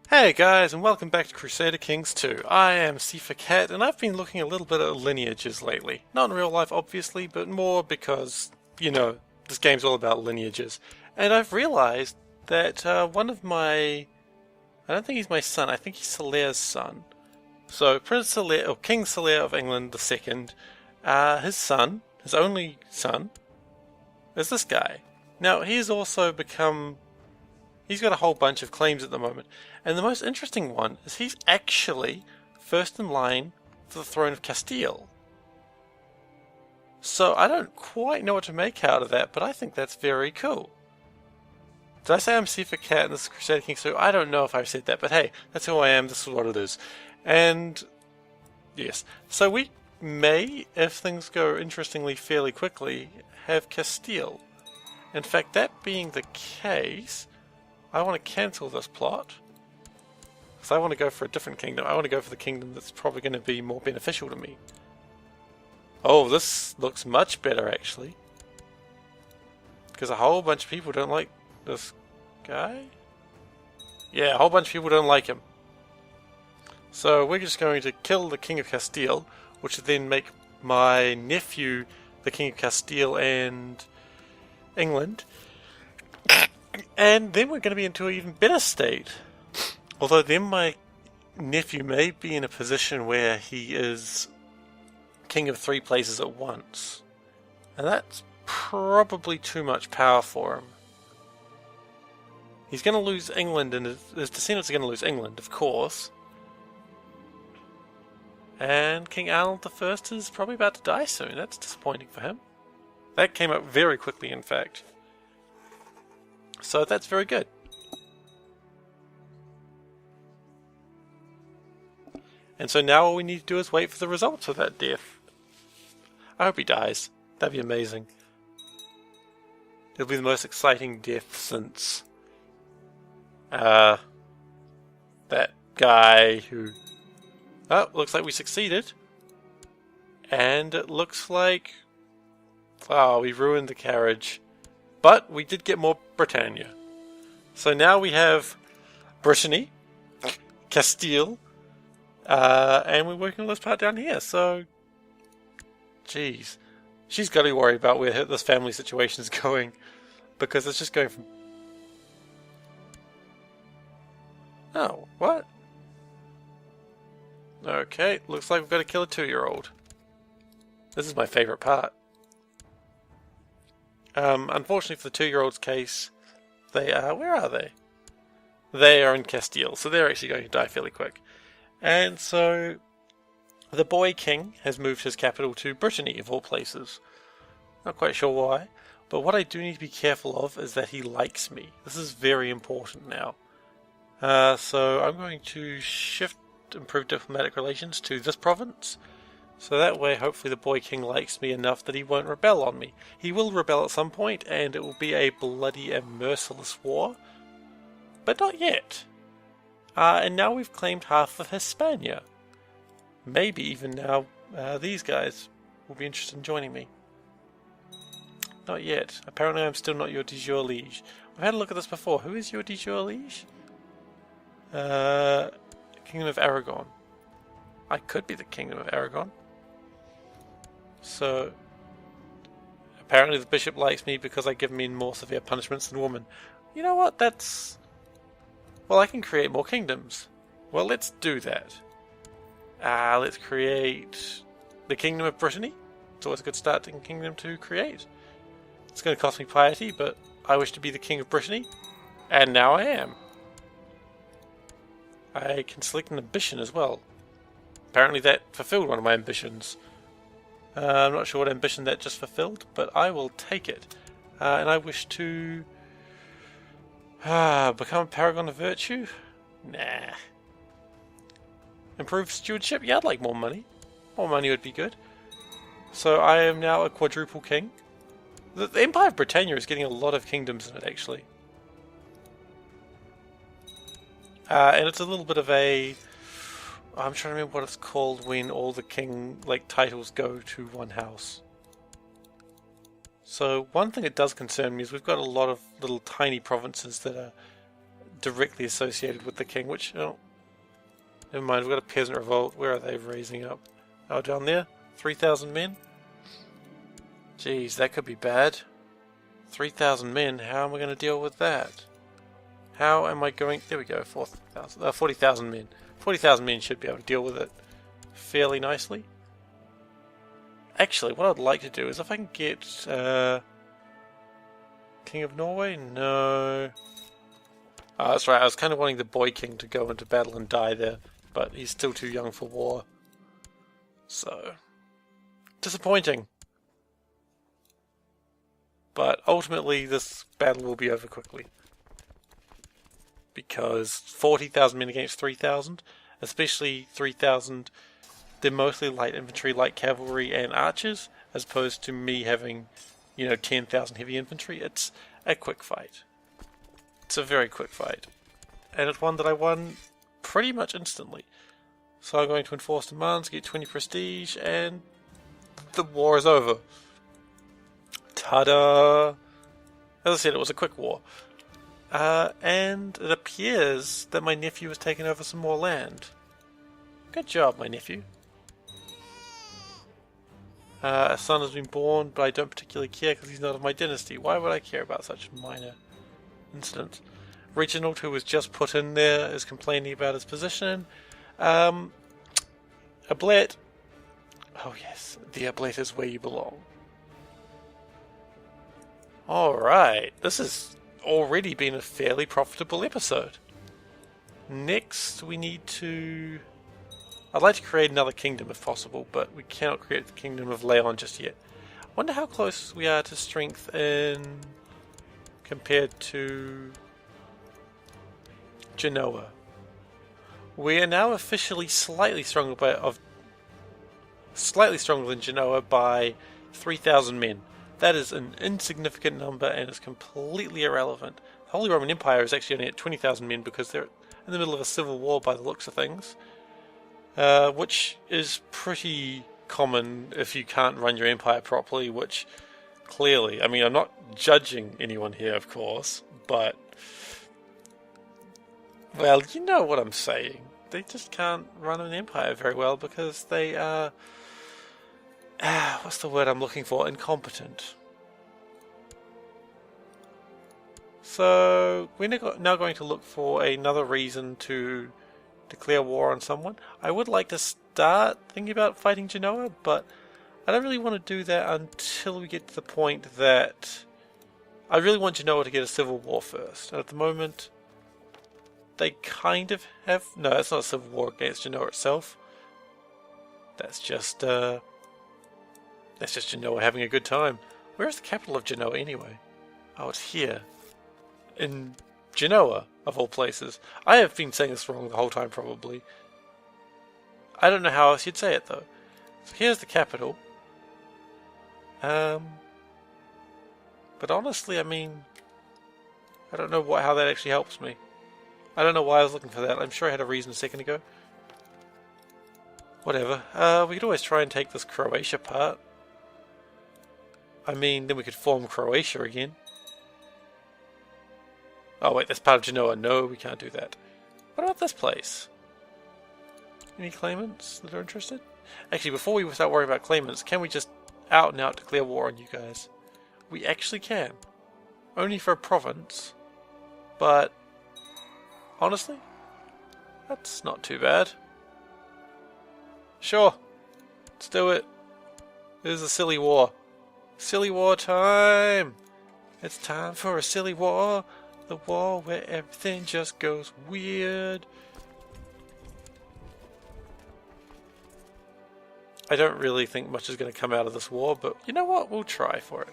Hey guys, and welcome back to Crusader Kings 2. I am SeiferKatt, and I've been looking a little bit at lineages lately. Not in real life, obviously, but more because, this game's all about lineages. And I've realized that one of my... I don't think he's my son, I think he's Salaire's son. So, Prince Solaire, or King Solaire of England II, his son, his only son, is this guy. Now, he's also become... He's got a whole bunch of claims at the moment. And the most interesting one is he's actually first in line for the throne of Castille. So I don't quite know what to make out of that, but I think that's very cool. Did I say I'm SeiferKatt and this is Crusader Kings 2? I don't know if I've said that, but hey, that's who I am, this is what it is. And yes, so we may, if things go interestingly fairly quickly, have Castille. In fact, that being the case... I want to cancel this plot because I want to go for a different kingdom. I want to go for the kingdom that's probably going to be more beneficial to me. Oh, this looks much better actually, because a whole bunch of people don't like this guy. Yeah, a whole bunch of people don't like him. So we're just going to kill the King of Castile, which would then make my nephew the King of Castile and England. And then we're going to be into an even better state. Although then my nephew may be in a position where he is king of 3 places at once. And that's probably too much power for him. He's going to lose England, and his descendants are going to lose England, of course. And King Arnold I is probably about to die soon. That's disappointing for him. That came up very quickly, in fact. So that's very good. And so now all we need to do is wait for the results of that death. I hope he dies. That'd be amazing. It'll be the most exciting death since... that guy who... Oh, looks like we succeeded. And it looks like... Oh, we ruined the carriage. But we did get more Britannia. So now we have Brittany, Castile, and we're working on this part down here. So, jeez. She's got to worry about where this family situation is going. Because it's just going from... Oh, what? Okay, looks like we've got to kill a 2-year-old. This is my favourite part. Unfortunately for the 2-year-old's case, they are... Where are they? They are in Castile, so they're actually going to die fairly quick. And so, the boy king has moved his capital to Brittany, of all places. Not quite sure why, but what I do need to be careful of is that he likes me. This is very important now. So I'm going to shift improve diplomatic relations to this province. So that way, hopefully the boy king likes me enough that he won't rebel on me. He will rebel at some point, and it will be a bloody and merciless war. But not yet. And now we've claimed half of Hispania. Maybe even now these guys will be interested in joining me. Not yet. Apparently I'm still not your de jure liege. I've had a look at this before. Who is your de jure liege? Kingdom of Aragon. I could be the Kingdom of Aragon. So, apparently the bishop likes me because I give him more severe punishments than women. You know what, that's... Well, I can create more kingdoms. Well, let's do that. Let's create the Kingdom of Brittany. It's always a good starting kingdom to create. It's going to cost me piety, but I wish to be the King of Brittany. And now I am. I can select an ambition as well. Apparently that fulfilled one of my ambitions. I'm not sure what ambition that just fulfilled, but I will take it. And I wish to become a paragon of virtue? Nah. Improve stewardship? Yeah, I'd like more money. More money would be good. So I am now a quadruple king. The Empire of Britannia is getting a lot of kingdoms in it, actually. And it's a little bit of a... I'm trying to remember what it's called when all the king titles go to one house. So one thing that does concern me is we've got a lot of little tiny provinces that are directly associated with the king, which, oh, never mind, we've got a peasant revolt. Where are they raising up? Oh, down there? 3,000 men? Jeez, that could be bad. 3,000 men, how am I going to deal with that? How am I going... There we go, 40,000 men. 40,000 men should be able to deal with it fairly nicely. Actually, what I'd like to do is if I can get... King of Norway? No. Oh, that's right, I was kind of wanting the boy king to go into battle and die there, but he's still too young for war. So... disappointing. But ultimately this battle will be over quickly. Because 40,000 men against 3,000, especially 3,000, they're mostly light infantry, light cavalry and archers, as opposed to me having, 10,000 heavy infantry. It's a quick fight. It's a very quick fight. And it's one that I won pretty much instantly. So I'm going to enforce demands, get 20 prestige, and the war is over. Ta-da! As I said, it was a quick war. And it appears that my nephew has taken over some more land. Good job, my nephew. A son has been born, but I don't particularly care because he's not of my dynasty. Why would I care about such minor incidents? Reginald, who was just put in there, is complaining about his position. Ablet. Oh yes, the Ablet is where you belong. Alright, this has already been a fairly profitable episode. Next, we need to... I'd like to create another kingdom if possible, but we cannot create the kingdom of Leon just yet. I wonder how close we are to strength in... compared to... Genoa. We are now officially slightly stronger than Genoa by 3,000 men. That is an insignificant number and is completely irrelevant. The Holy Roman Empire is actually only at 20,000 men because they're in the middle of a civil war by the looks of things. Which is pretty common if you can't run your empire properly, which clearly, I mean, I'm not judging anyone here, of course, but... well, you know what I'm saying. They just can't run an empire very well because they are... what's the word I'm looking for? Incompetent. So, we're now going to look for another reason to declare war on someone. I would like to start thinking about fighting Genoa, but I don't really want to do that until we get to the point that I really want Genoa to get a civil war first. And at the moment, they kind of have... no, it's not a civil war against Genoa itself. That's just Genoa having a good time. Where's the capital of Genoa anyway? Oh, it's here. In Genoa, of all places. I have been saying this wrong the whole time, probably. I don't know how else you'd say it, though. So here's the capital. But honestly, I mean... I don't know how that actually helps me. I don't know why I was looking for that. I'm sure I had a reason a second ago. Whatever. We could always try and take this Croatia part. I mean, then we could form Croatia again. Oh wait, that's part of Genoa. No, we can't do that. What about this place? Any claimants that are interested? Actually, before we start worrying about claimants, can we just out and out declare war on you guys? We actually can. Only for a province. But, honestly, that's not too bad. Sure, let's do it. This is a silly war. Silly war time! It's time for a silly war. The war where everything just goes weird. I don't really think much is going to come out of this war, but you know what? We'll try for it.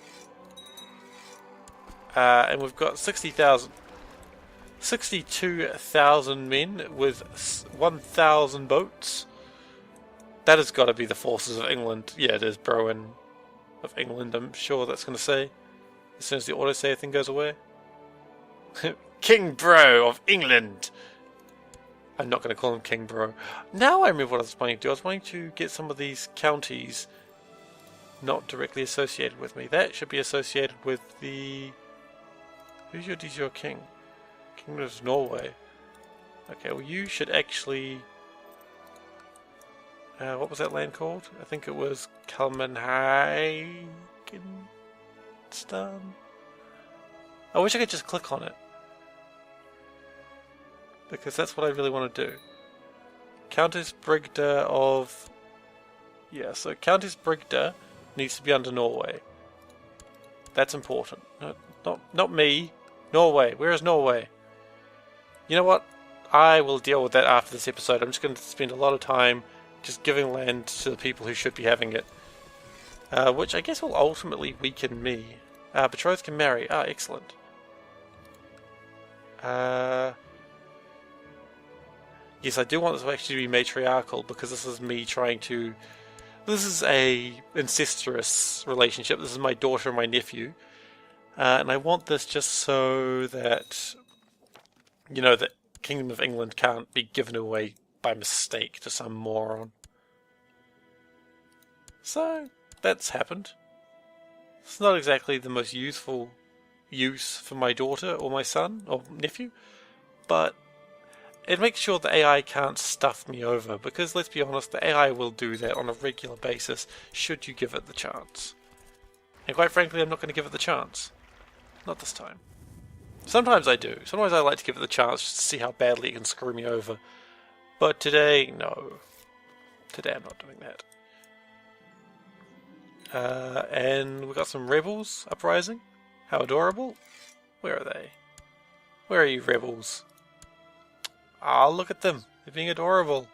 And we've got 62,000 men with 1,000 boats. That has got to be the forces of England. Yeah, it is Browen of England, I'm sure that's going to say. As soon as the autosave thing goes away. King Bro of England! I'm not going to call him King Bro. Now I remember what I was planning to do. I was planning to get some of these counties not directly associated with me. That should be associated with the... who's your king? Kingdom of Norway. Okay, well you should actually... what was that land called? I think it was Kalmanhagen. I wish I could just click on it, because that's what I really want to do. Countess Brigda of... Yeah, so Countess Brigda needs to be under Norway. That's important. No, not me. Norway. Where is Norway? You know what? I will deal with that after this episode. I'm just going to spend a lot of time just giving land to the people who should be having it. Which I guess will ultimately weaken me. Betrothed can marry. Ah, excellent. Yes, I do want this to actually be matriarchal, because this is me trying to... This is a incestuous relationship. This is my daughter and my nephew. And I want this just so that, you know, the Kingdom of England can't be given away by mistake to some moron. So, that's happened. It's not exactly the most useful use for my daughter or my son or nephew, but it makes sure the AI can't stuff me over, because let's be honest, the AI will do that on a regular basis should you give it the chance. And quite frankly, I'm not going to give it the chance. Not this time. Sometimes I do. Sometimes I like to give it the chance just to see how badly it can screw me over. But today, no. Today I'm not doing that. And we've got some rebels uprising. How adorable. Where are they? Where are you, rebels? Ah, look at them. They're being adorable.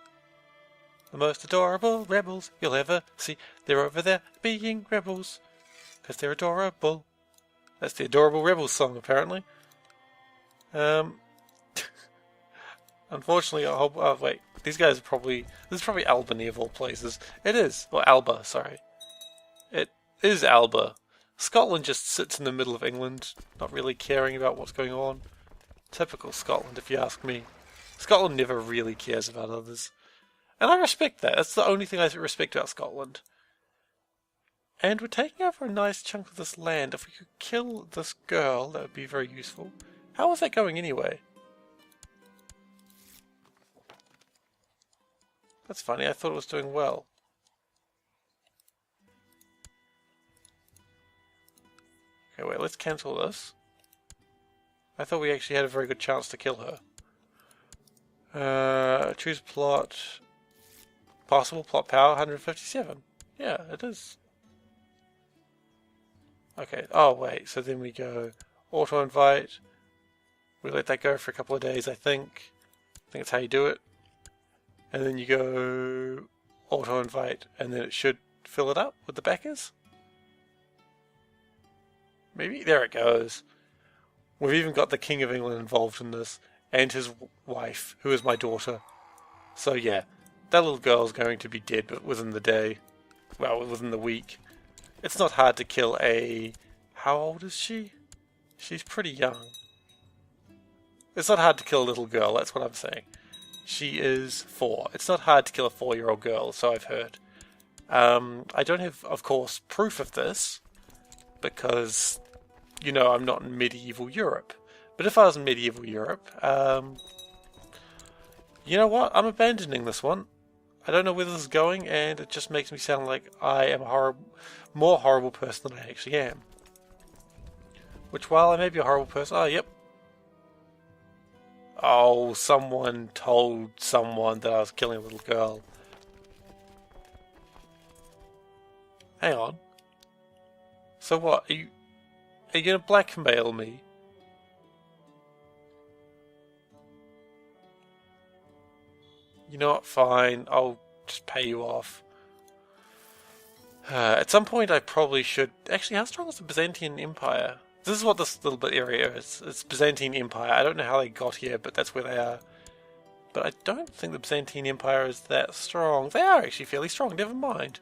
The most adorable rebels you'll ever see. They're over there being rebels, because they're adorable. That's the Adorable Rebels song, apparently. Unfortunately, oh wait, these guys are probably... This is probably Albany of all places. It is. Or Alba, sorry. It is Alba. Scotland just sits in the middle of England, not really caring about what's going on. Typical Scotland, if you ask me. Scotland never really cares about others. And I respect that. That's the only thing I respect about Scotland. And we're taking over a nice chunk of this land. If we could kill this girl, that would be very useful. How is that going anyway? That's funny, I thought it was doing well. Okay, wait, let's cancel this. I thought we actually had a very good chance to kill her. Choose plot. Possible plot power 157. Yeah, it is. Okay, oh wait, so then we go auto-invite. We let that go for a couple of days, I think. I think that's how you do it. And then you go auto-invite, and then it should fill it up with the backers. Maybe? There it goes. We've even got the King of England involved in this, and his wife, who is my daughter. So yeah, that little girl's going to be dead within the day. Well, within the week. It's not hard to kill a... How old is she? She's pretty young. It's not hard to kill a little girl, that's what I'm saying. She is 4. It's not hard to kill a 4-year-old girl, so I've heard. I don't have, of course, proof of this, because, you know, I'm not in medieval Europe. But if I was in medieval Europe, you know what? I'm abandoning this one. I don't know where this is going, and it just makes me sound like I am a more horrible person than I actually am. Which, while I may be a horrible person... Oh, yep. Oh, someone told someone that I was killing a little girl. Hang on. So what? Are you going to blackmail me? You know what? Fine. I'll just pay you off. At some point I probably should... Actually, how strong is the Byzantine Empire? This is what this little bit area is. It's Byzantine Empire. I don't know how they got here, but that's where they are. But I don't think the Byzantine Empire is that strong. They are actually fairly strong, never mind.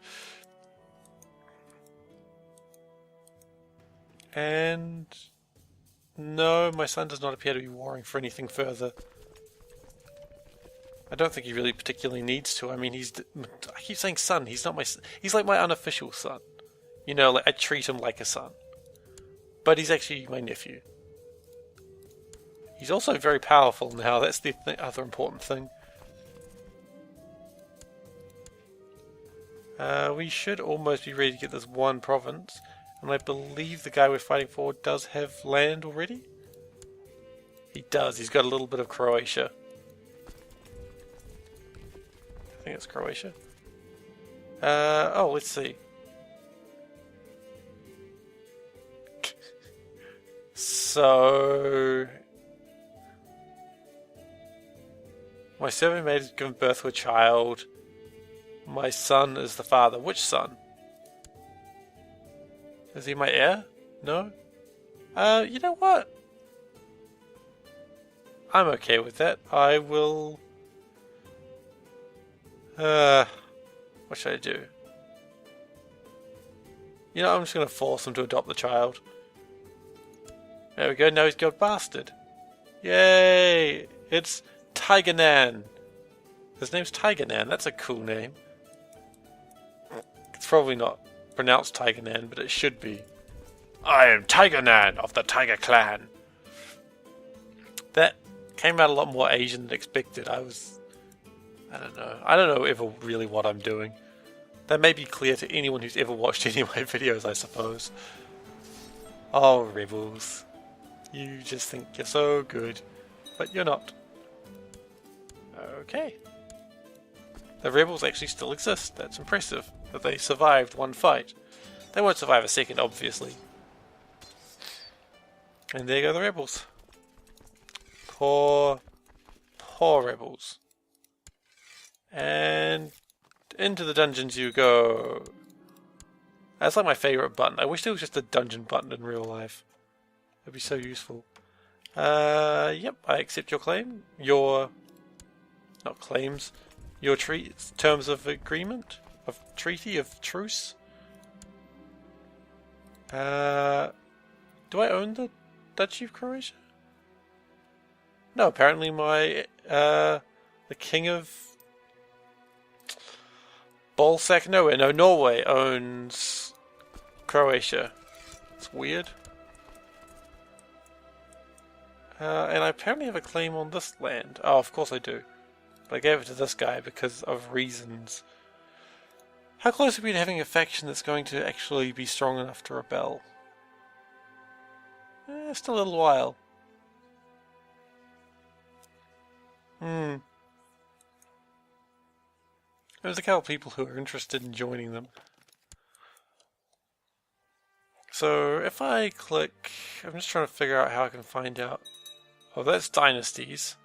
And... No, my son does not appear to be warring for anything further. I don't think he really particularly needs to. I mean, I keep saying son. He's not my... He's like my unofficial son. You know, like I treat him like a son. But he's actually my nephew. He's also very powerful now, that's the other important thing. We should almost be ready to get this one province, and I believe the guy we're fighting for does have land already? He does, he's got a little bit of Croatia. I think it's Croatia. Oh, let's see. So... my servant maid has given birth to a child. My son is the father. Which son? Is he my heir? No? You know what? I'm okay with that. I will... what should I do? You know, I'm just going to force him to adopt the child. There we go, now he's got bastard. Yay! It's Tiger Nan. His name's Tiger Nan, that's a cool name. It's probably not pronounced Tiger Nan, but it should be. I am Tiger Nan of the Tiger Clan. That came out a lot more Asian than expected. I don't know ever really what I'm doing. That may be clear to anyone who's ever watched any of my videos, I suppose. Oh, rebels. You just think you're so good, but you're not. Okay. The rebels actually still exist. That's impressive, that they survived one fight. They won't survive a second, obviously. And there go the rebels. Poor rebels. And into the dungeons you go. That's like my favourite button. I wish there was just a dungeon button in real life. It'd be so useful. Yep, I accept your claim. Not claims. Your terms of agreement? Of treaty? Of truce? Do I own the Duchy of Croatia? No, apparently my, the King of Bolsack nowhere. No, Norway owns Croatia. It's weird. And I apparently have a claim on this land. Oh, of course I do. But I gave it to this guy because of reasons. How close are we to having a faction that's going to actually be strong enough to rebel? Still a little while. There's a couple of people who are interested in joining them. So if I click, I'm just trying to figure out how I can find out. Oh, that's dynasties.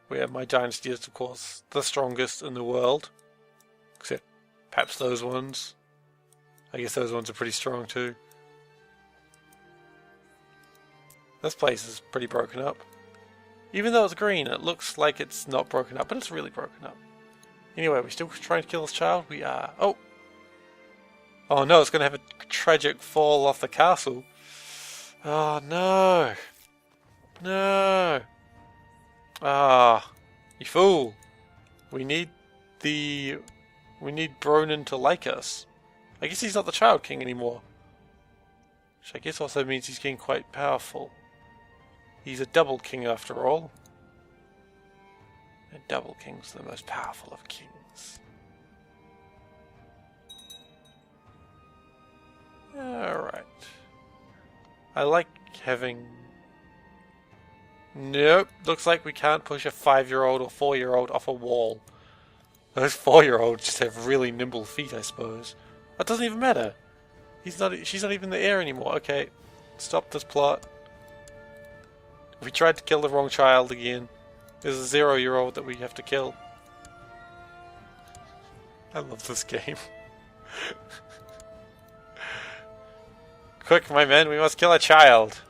Where my dynasty is, of course, the strongest in the world. Except perhaps those ones. I guess those ones are pretty strong too. This place is pretty broken up. Even though it's green, it looks like it's not broken up, but it's really broken up. Anyway, we're still trying to kill this child? We are. Oh! Oh no, it's going to have a tragic fall off the castle. Oh no! No! Ah, you fool! We need Bronin to like us. I guess he's not the Child King anymore. Which I guess also means he's getting quite powerful. He's a double king after all. And double kings are the most powerful of kings. Alright. I like having... Nope, looks like we can't push a 5-year-old or 4-year-old off a wall. Those 4-year-olds just have really nimble feet, I suppose. That doesn't even matter. She's not even the heir anymore. Okay, stop this plot. We tried to kill the wrong child again. There's a 0-year-old that we have to kill. I love this game. Quick, my men, we must kill a child.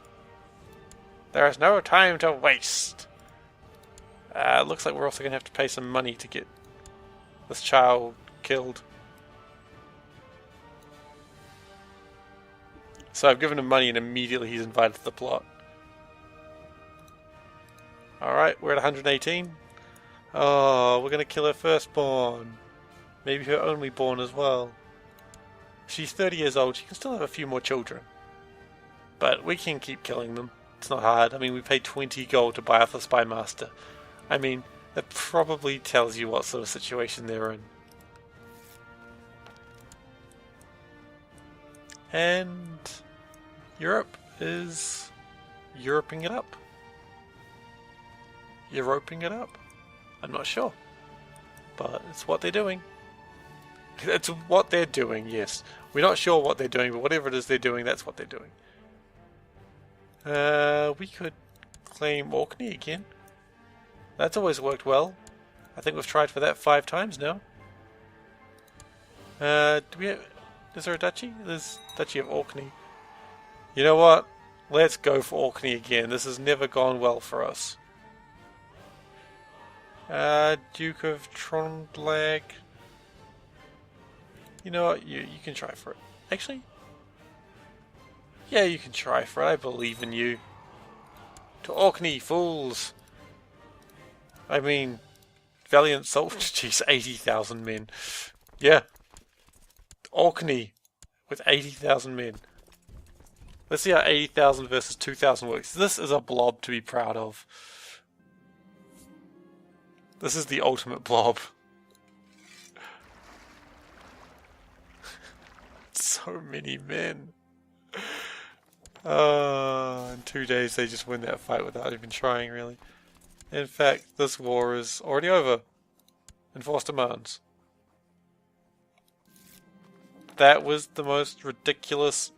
There is no time to waste. Looks like we're also going to have to pay some money to get this child killed. So I've given him money and immediately he's invited to the plot. Alright, we're at 118. Oh, we're going to kill her firstborn. Maybe her only born as well. She's 30 years old, she can still have a few more children. But we can keep killing them. It's not hard. I mean, we paid 20 gold to buy off the Spy Master. I mean, that probably tells you what sort of situation they're in. And Europe is Europing it up. Europing it up? I'm not sure. But it's what they're doing. It's what they're doing, yes. We're not sure what they're doing, but whatever it is they're doing, that's what they're doing. We could claim Orkney again. That's always worked well. I think we've tried for that 5 times now. Is there a duchy? There's Duchy of Orkney. You know what? Let's go for Orkney again. This has never gone well for us. Duke of Trondlag. You know what? You can try for it. Actually, yeah, you can try for it. I believe in you. To Orkney, fools! I mean, valiant soldiers. Jeez, 80,000 men. Yeah. Orkney with 80,000 men. Let's see how 80,000 versus 2,000 works. This is a blob to be proud of. This is the ultimate blob. So many men. In 2 days they just win that fight without even trying, really. In fact, this war is already over. Enforced demands. That was the most ridiculous.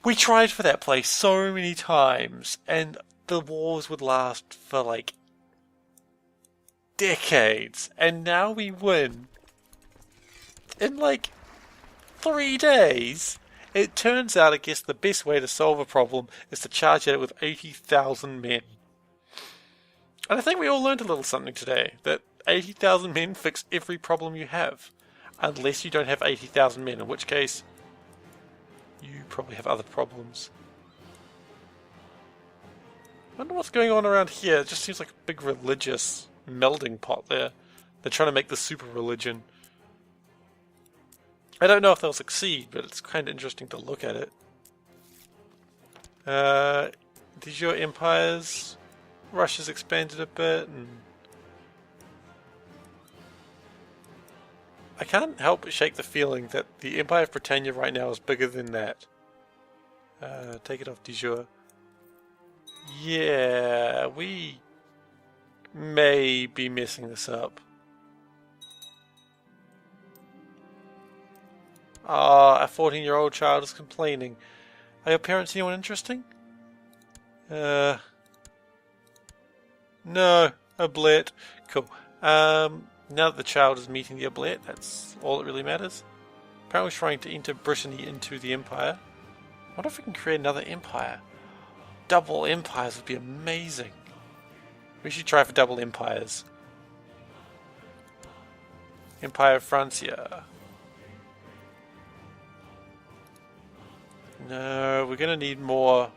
We tried for that place so many times, and the wars would last for like decades, and now we win in like 3 days. It turns out, I guess, the best way to solve a problem is to charge at it with 80,000 men. And I think we all learned a little something today, that 80,000 men fix every problem you have. Unless you don't have 80,000 men, in which case you probably have other problems. I wonder what's going on around here. It just seems like a big religious melding pot there. They're trying to make the super religion. I don't know if they'll succeed, but it's kind of interesting to look at it. These your empires? Russia's expanded a bit, and I can't help but shake the feeling that the Empire of Britannia right now is bigger than that. Take it off de jure. Yeah, we may be messing this up. Ah, a 14-year-old child is complaining. Are your parents anyone interesting? No, a blit. Cool. Now that the child is meeting the oblet, that's all that really matters. Apparently we're trying to enter Brittany into the Empire. I wonder if we can create another empire. Double empires would be amazing. We should try for double empires. Empire of Francia. No, we're gonna need more.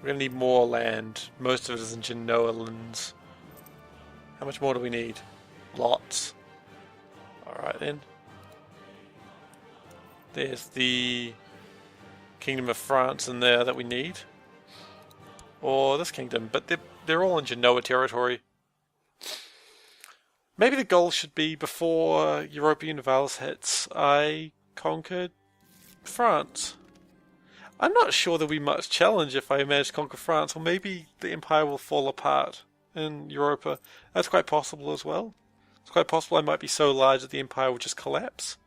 We're gonna need more land. Most of it is in Genoa lands. How much more do we need? Lots. Alright then. There's the Kingdom of France in there that we need. Or this kingdom, but they're all in Genoa territory. Maybe the goal should be before Europa Universalis hits, I conquered France. I'm not sure there'll be much challenge if I manage to conquer France, or maybe the Empire will fall apart in Europa. That's quite possible as well. It's quite possible I might be so large that the Empire will just collapse.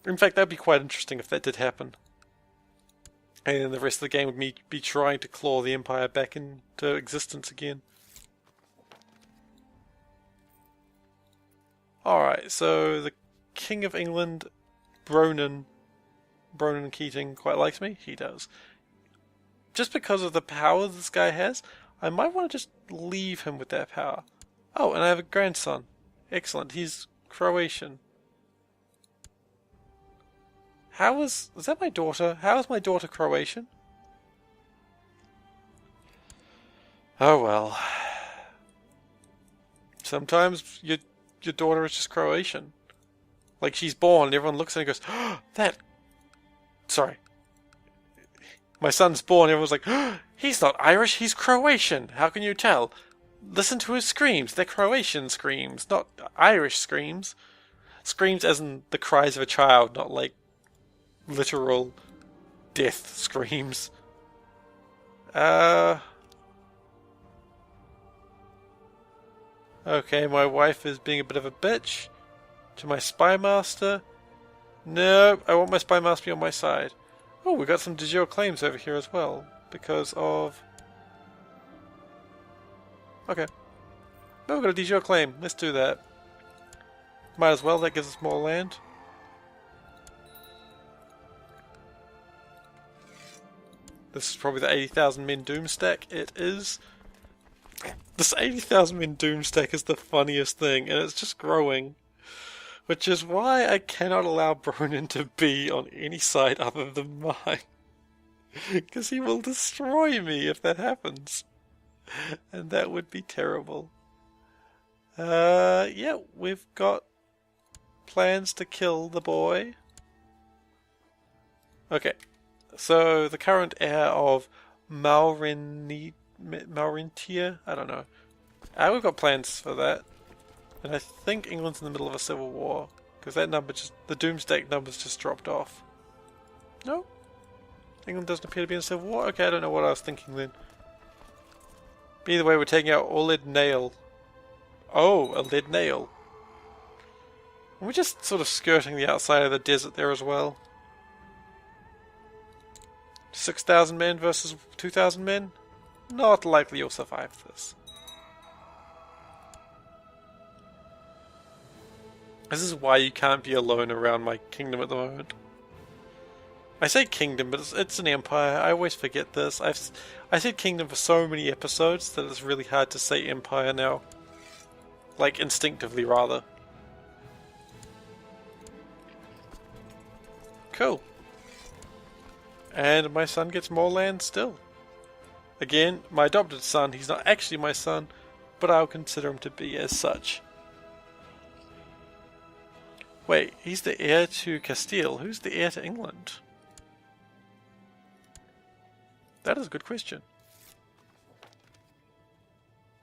In fact, that would be quite interesting if that did happen. And the rest of the game would be trying to claw the Empire back into existence again. Alright, so the King of England, Bronan Keating, quite likes me. He does. Just because of the power this guy has, I might want to just leave him with that power. Oh, and I have a grandson. Excellent. He's Croatian. Is that my daughter? How is my daughter Croatian? Oh well. Sometimes your daughter is just Croatian. Like she's born and everyone looks at her and goes, oh, Sorry. My son's born, everyone's like, oh, he's not Irish, he's Croatian. How can you tell? Listen to his screams. They're Croatian screams, not Irish screams. Screams as in the cries of a child, not like literal death screams. Okay, my wife is being a bit of a bitch to my spy master. No, I want my spy master to be on my side. Oh, we got some de jure claims over here as well because of. Okay. No, we've got a de jure claim. Let's do that. Might as well. That gives us more land. This is probably the 80,000 men doom stack. It is. This 80,000 men doom stack is the funniest thing, and it's just growing. Which is why I cannot allow Bronin to be on any side other than mine. Because he will destroy me if that happens. And that would be terrible. Yeah, we've got plans to kill the boy. Okay. So, the current heir of Maurintia? I don't know. We've got plans for that. And I think England's in the middle of a civil war. Because that number just... the doomsday numbers just dropped off. No? England doesn't appear to be in a civil war? Okay, I don't know what I was thinking then. But either way, we're taking out a lead nail. Oh, a lead nail. And we're just sort of skirting the outside of the desert there as well. 6,000 men versus 2,000 men? Not likely you'll survive this. This is why you can't be alone around my kingdom at the moment. I say kingdom, but it's an empire. I always forget this. I said kingdom for so many episodes that it's really hard to say empire now. Like, instinctively, rather. Cool. And my son gets more land still. Again, my adopted son. He's not actually my son, but I'll consider him to be as such. Wait, he's the heir to Castille. Who's the heir to England? That is a good question.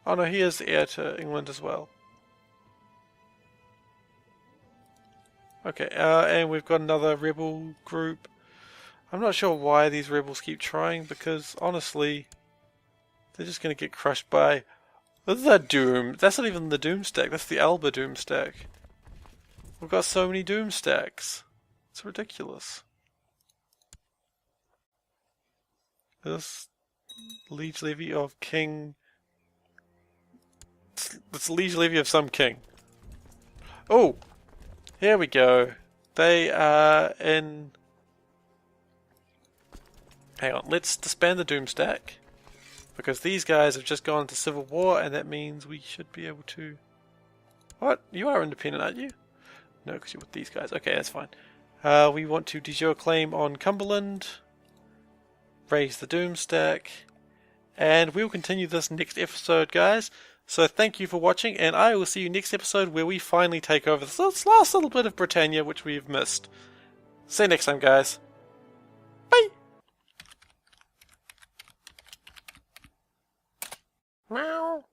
Oh no, he is the heir to England as well. Okay, and we've got another rebel group. I'm not sure why these rebels keep trying, because honestly, they're just going to get crushed by the Doom. That's not even the Doom stack, that's the Alba Doom stack. We've got so many Doom stacks. It's ridiculous. This liege levy of king. It's liege levy of some king. Oh! Here we go. They are in. Hang on, let's disband the Doom stack. Because these guys have just gone into civil war, and that means we should be able to. What? You are independent, aren't you? No, because you're with these guys. Okay, that's fine. We want to de jure claim on Cumberland. Raise the Doom stack. And we'll continue this next episode, guys. So thank you for watching, and I will see you next episode where we finally take over this last little bit of Britannia, which we've missed. See you next time, guys. Bye! Meow.